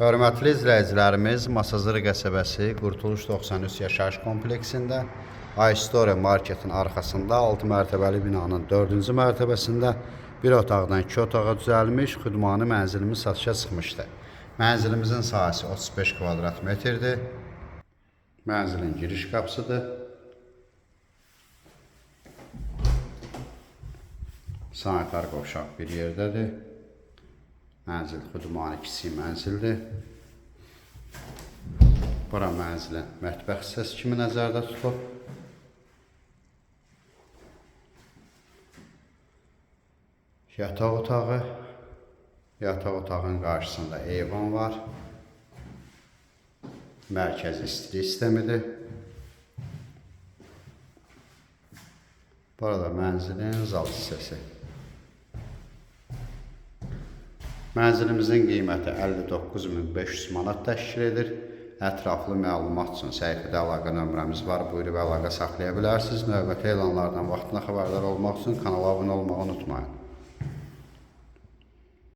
Hörmətli izləyicilərimiz, Masazır qəsəbəsi Qurtuluş 93 yaşayış kompleksində iStore marketin arxasında 6 mərtəbəli binanın 4-cü mərtəbəsində bir otaqdan 2 otağa düzəlmiş xudmanı mənzilimiz satışa çıxmışdı. Mənzilimizin sahəsi 35 kvadrat metrdir. Mənzilin giriş qapısıdır. Sanitar qovşaq bir yerdədir. Mənzil xudmanı kiçik mənzildir. Bura mənzilin mətbəx hissəsi kimi nəzərdə tutulub. Yataq otağı. Yataq otağın qarşısında eyvan var. Mərkəzi istilik sistemidir. Burada mənzilin zal hissəsi. Mənzilimizin qiyməti 59.500 manat təşkil edir. Ətraflı məlumat üçün səhifədə əlaqə nömrəmiz var. Buyurub əlaqə saxlaya bilərsiniz. Növbəti elanlardan vaxtında xəbərdar olmaq üçün kanala abunə olmağı unutmayın.